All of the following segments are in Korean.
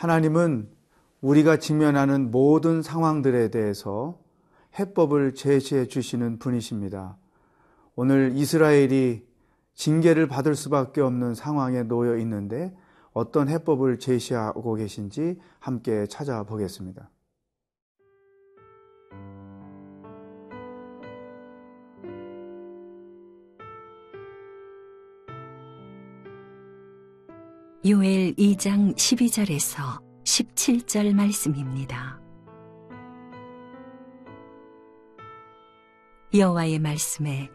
하나님은 우리가 직면하는 모든 상황들에 대해서 해법을 제시해 주시는 분이십니다. 오늘 이스라엘이 징계를 받을 수밖에 없는 상황에 놓여 있는데 어떤 해법을 제시하고 계신지 함께 찾아보겠습니다. 요엘 2장 12절에서 17절 말씀입니다. 여호와의 말씀에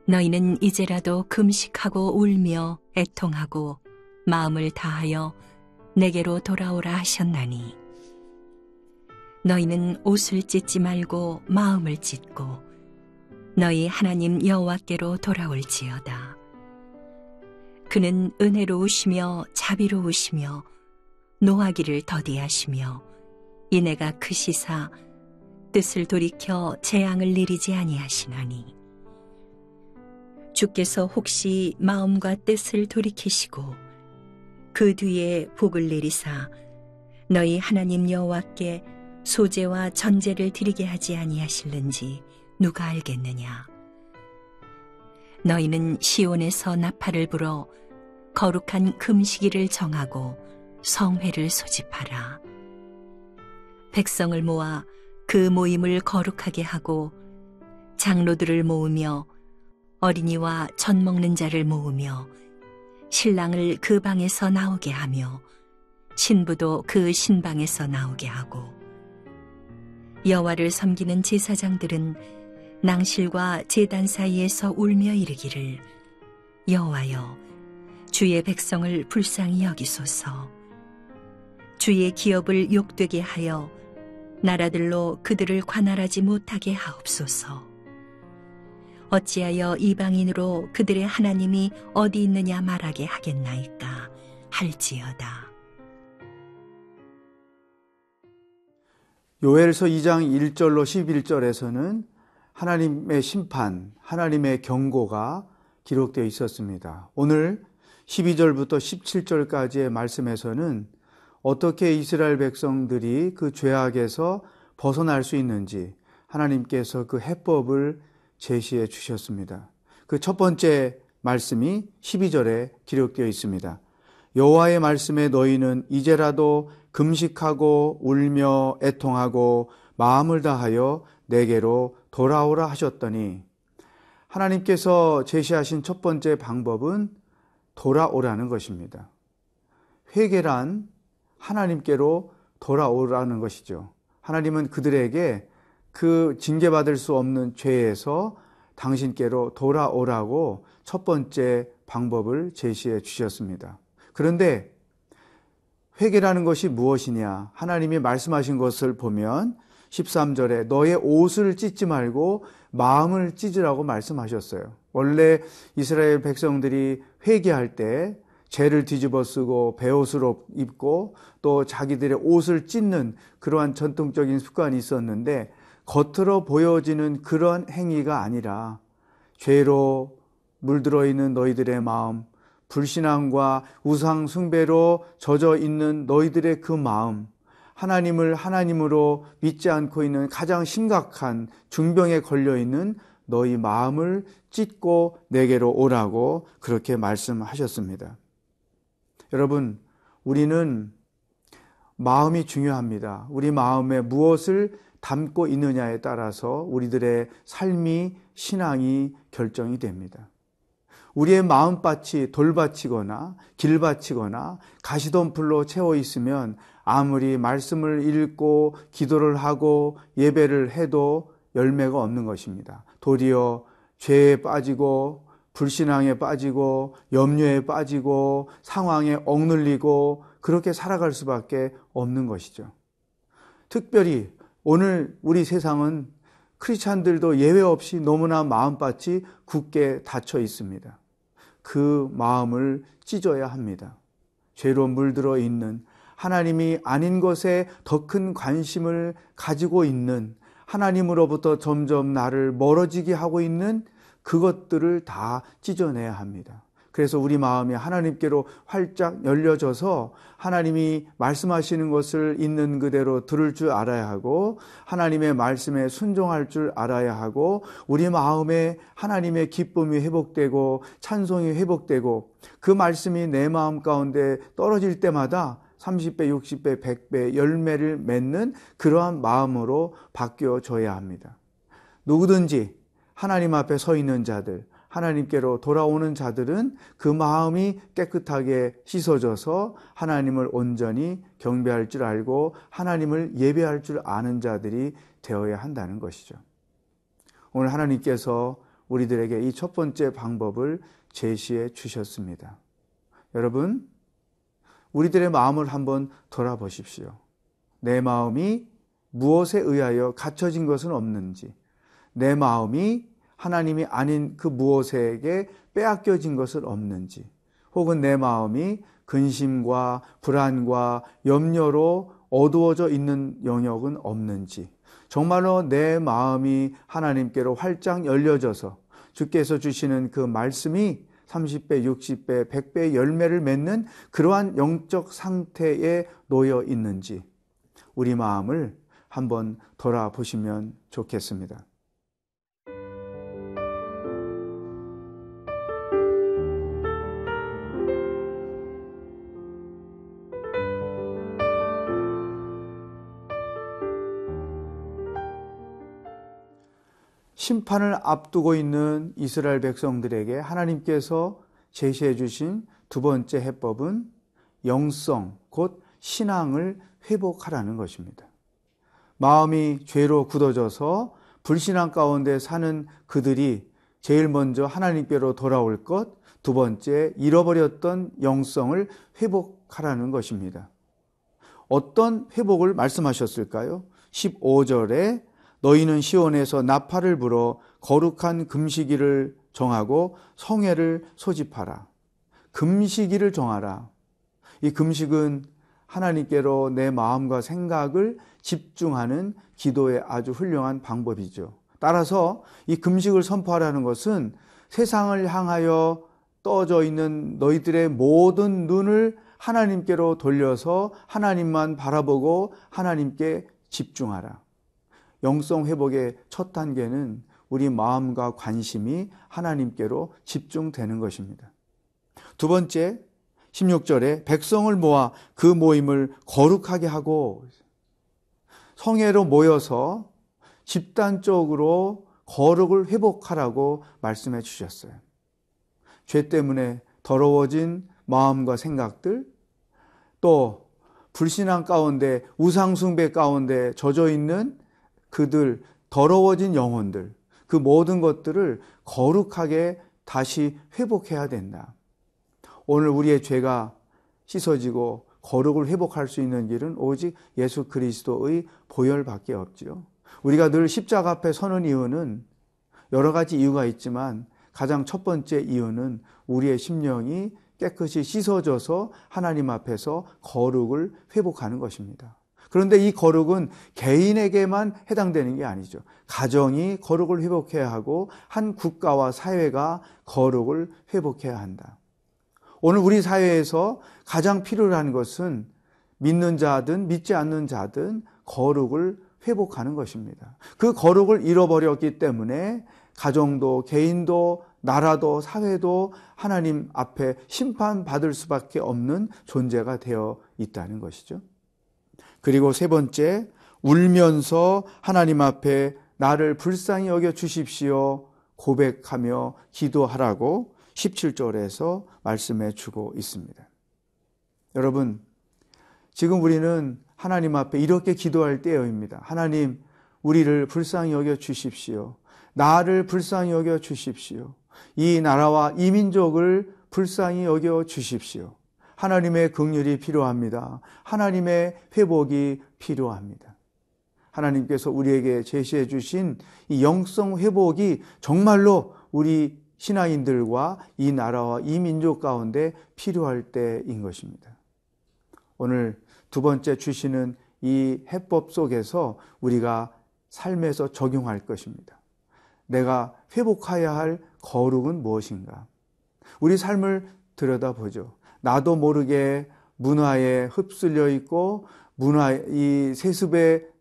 너희는 이제라도 금식하고 울며 애통하고 마음을 다하여 내게로 돌아오라 하셨나니 너희는 옷을 찢지 말고 마음을 찢고 너희 하나님 여호와께로 돌아올지어다. 그는 은혜로우시며 자비로우시며 노하기를 더디하시며 인애가 크시사 뜻을 돌이켜 재앙을 내리지 아니하시나니 주께서 혹시 마음과 뜻을 돌이키시고 그 뒤에 복을 내리사 너희 하나님 여호와께 소제와 전제를 드리게 하지 아니하실는지 누가 알겠느냐. 너희는 시온에서 나팔을 불어 거룩한 금식일을 정하고 성회를 소집하라. 백성을 모아 그 모임을 거룩하게 하고 장로들을 모으며 어린이와 젖 먹는 자를 모으며 신랑을 그 방에서 나오게 하며 신부도 그 신방에서 나오게 하고 여호와를 섬기는 제사장들은 낭실과 제단 사이에서 울며 이르기를 여호와여 주의 백성을 불쌍히 여기소서. 주의 기업을 욕되게 하여 나라들로 그들을 관할하지 못하게 하옵소서. 어찌하여 이방인으로 그들의 하나님이 어디 있느냐 말하게 하겠나이까 할지어다. 요엘서 2장 1절로 11절에서는 하나님의 심판, 하나님의 경고가 기록되어 있었습니다. 오늘 12절부터 17절까지의 말씀에서는 어떻게 이스라엘 백성들이 그 죄악에서 벗어날 수 있는지 하나님께서 그 해법을 제시해 주셨습니다. 그 첫 번째 말씀이 12절에 기록되어 있습니다. 여호와의 말씀에 너희는 이제라도 금식하고 울며 애통하고 마음을 다하여 내게로 돌아오라 하셨더니 하나님께서 제시하신 첫 번째 방법은 돌아오라는 것입니다. 회개란 하나님께로 돌아오라는 것이죠. 하나님은 그들에게 그 징계받을 수 없는 죄에서 당신께로 돌아오라고 첫 번째 방법을 제시해 주셨습니다. 그런데 회개라는 것이 무엇이냐? 하나님이 말씀하신 것을 보면 13절에 너의 옷을 찢지 말고 마음을 찢으라고 말씀하셨어요. 원래 이스라엘 백성들이 회개할 때 죄를 뒤집어 쓰고 베옷으로 입고 또 자기들의 옷을 찢는 그러한 전통적인 습관이 있었는데 겉으로 보여지는 그런 행위가 아니라 죄로 물들어 있는 너희들의 마음, 불신앙과 우상 숭배로 젖어 있는 너희들의 그 마음, 하나님을 하나님으로 믿지 않고 있는 가장 심각한 중병에 걸려 있는 너희 마음을 찢고 내게로 오라고 그렇게 말씀하셨습니다. 여러분, 우리는 마음이 중요합니다. 우리 마음에 무엇을 담고 있느냐에 따라서 우리들의 삶이, 신앙이 결정이 됩니다. 우리의 마음밭이 돌밭이거나 길밭이거나 가시덤불로 채워 있으면 아무리 말씀을 읽고 기도를 하고 예배를 해도 열매가 없는 것입니다. 도리어 죄에 빠지고 불신앙에 빠지고 염려에 빠지고 상황에 억눌리고 그렇게 살아갈 수밖에 없는 것이죠. 특별히 오늘 우리 세상은 크리스찬들도 예외 없이 너무나 마음밭이 굳게 닫혀 있습니다. 그 마음을 찢어야 합니다. 죄로 물들어 있는, 하나님이 아닌 것에 더 큰 관심을 가지고 있는, 하나님으로부터 점점 나를 멀어지게 하고 있는 그것들을 다 찢어내야 합니다. 그래서 우리 마음이 하나님께로 활짝 열려져서 하나님이 말씀하시는 것을 있는 그대로 들을 줄 알아야 하고 하나님의 말씀에 순종할 줄 알아야 하고 우리 마음에 하나님의 기쁨이 회복되고 찬송이 회복되고 그 말씀이 내 마음 가운데 떨어질 때마다 30배, 60배, 100배 열매를 맺는 그러한 마음으로 바뀌어져야 합니다. 누구든지 하나님 앞에 서 있는 자들, 하나님께로 돌아오는 자들은 그 마음이 깨끗하게 씻어져서 하나님을 온전히 경배할 줄 알고 하나님을 예배할 줄 아는 자들이 되어야 한다는 것이죠. 오늘 하나님께서 우리들에게 이 첫 번째 방법을 제시해 주셨습니다. 여러분, 우리들의 마음을 한번 돌아보십시오. 내 마음이 무엇에 의하여 갖춰진 것은 없는지, 내 마음이 하나님이 아닌 그 무엇에게 빼앗겨진 것은 없는지, 혹은 내 마음이 근심과 불안과 염려로 어두워져 있는 영역은 없는지, 정말로 내 마음이 하나님께로 활짝 열려져서 주께서 주시는 그 말씀이 30배, 60배, 100배의 열매를 맺는 그러한 영적 상태에 놓여 있는지 우리 마음을 한번 돌아보시면 좋겠습니다. 심판을 앞두고 있는 이스라엘 백성들에게 하나님께서 제시해 주신 두 번째 해법은 영성, 곧 신앙을 회복하라는 것입니다. 마음이 죄로 굳어져서 불신앙 가운데 사는 그들이 제일 먼저 하나님께로 돌아올 것, 두 번째 잃어버렸던 영성을 회복하라는 것입니다. 어떤 회복을 말씀하셨을까요? 15절에 너희는 시온에서 나팔을 불어 거룩한 금식일을 정하고 성회를 소집하라. 금식일을 정하라. 이 금식은 하나님께로 내 마음과 생각을 집중하는 기도의 아주 훌륭한 방법이죠. 따라서 이 금식을 선포하라는 것은 세상을 향하여 떠져 있는 너희들의 모든 눈을 하나님께로 돌려서 하나님만 바라보고 하나님께 집중하라. 영성 회복의 첫 단계는 우리 마음과 관심이 하나님께로 집중되는 것입니다. 두 번째, 16절에 백성을 모아 그 모임을 거룩하게 하고 성회로 모여서 집단적으로 거룩을 회복하라고 말씀해 주셨어요. 죄 때문에 더러워진 마음과 생각들, 또 불신앙 가운데 우상숭배 가운데 젖어 있는 그들, 더러워진 영혼들, 그 모든 것들을 거룩하게 다시 회복해야 된다. 오늘 우리의 죄가 씻어지고 거룩을 회복할 수 있는 길은 오직 예수 그리스도의 보혈밖에 없지요. 우리가 늘 십자가 앞에 서는 이유는 여러 가지 이유가 있지만 가장 첫 번째 이유는 우리의 심령이 깨끗이 씻어져서 하나님 앞에서 거룩을 회복하는 것입니다. 그런데 이 거룩은 개인에게만 해당되는 게 아니죠. 가정이 거룩을 회복해야 하고 한 국가와 사회가 거룩을 회복해야 한다. 오늘 우리 사회에서 가장 필요로 하는 것은 믿는 자든 믿지 않는 자든 거룩을 회복하는 것입니다. 그 거룩을 잃어버렸기 때문에 가정도 개인도 나라도 사회도 하나님 앞에 심판받을 수밖에 없는 존재가 되어 있다는 것이죠. 그리고 세 번째, 울면서 하나님 앞에 나를 불쌍히 여겨 주십시오 고백하며 기도하라고 17절에서 말씀해 주고 있습니다. 여러분, 지금 우리는 하나님 앞에 이렇게 기도할 때입니다. 하나님, 우리를 불쌍히 여겨 주십시오. 나를 불쌍히 여겨 주십시오. 이 나라와 이 민족을 불쌍히 여겨 주십시오. 하나님의 긍휼이 필요합니다. 하나님의 회복이 필요합니다. 하나님께서 우리에게 제시해 주신 이 영성 회복이 정말로 우리 신앙인들과 이 나라와 이 민족 가운데 필요할 때인 것입니다. 오늘 두 번째 주시는 이 해법 속에서 우리가 삶에서 적용할 것입니다. 내가 회복해야 할 거룩은 무엇인가? 우리 삶을 들여다보죠. 나도 모르게 문화에 휩쓸려 있고 이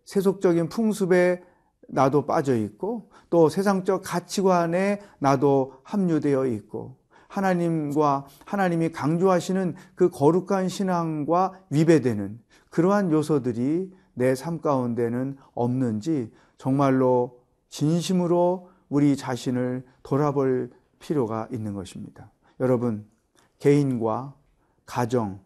세속적인 풍습에 나도 빠져 있고 또 세상적 가치관에 나도 합류되어 있고 하나님이 강조하시는 그 거룩한 신앙과 위배되는 그러한 요소들이 내 삶 가운데는 없는지 정말로 진심으로 우리 자신을 돌아볼 필요가 있는 것입니다. 여러분, 개인과 가정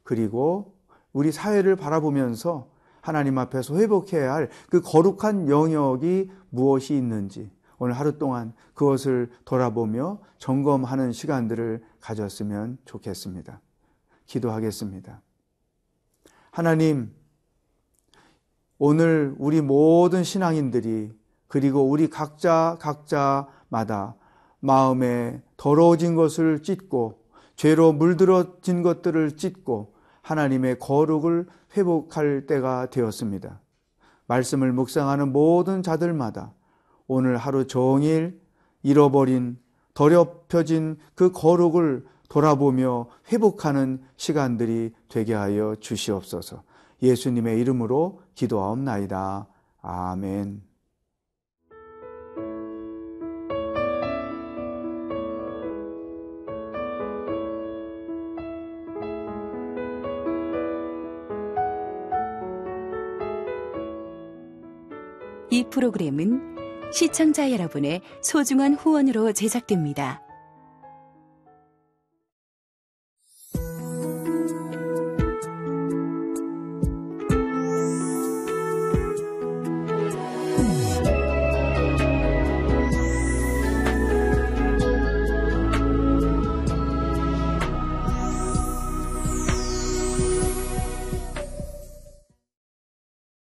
그리고 우리 사회를 바라보면서 하나님 앞에서 회복해야 할 그 거룩한 영역이 무엇이 있는지 오늘 하루 동안 그것을 돌아보며 점검하는 시간들을 가졌으면 좋겠습니다. 기도하겠습니다. 하나님, 오늘 우리 모든 신앙인들이 그리고 우리 각자마다 마음에 더러워진 것을 찢고 죄로 물들어진 것들을 찢고 하나님의 거룩을 회복할 때가 되었습니다. 말씀을 묵상하는 모든 자들마다 오늘 하루 종일 잃어버린 더럽혀진 그 거룩을 돌아보며 회복하는 시간들이 되게 하여 주시옵소서. 예수님의 이름으로 기도하옵나이다. 아멘. 이 프로그램은 시청자 여러분의 소중한 후원으로 제작됩니다.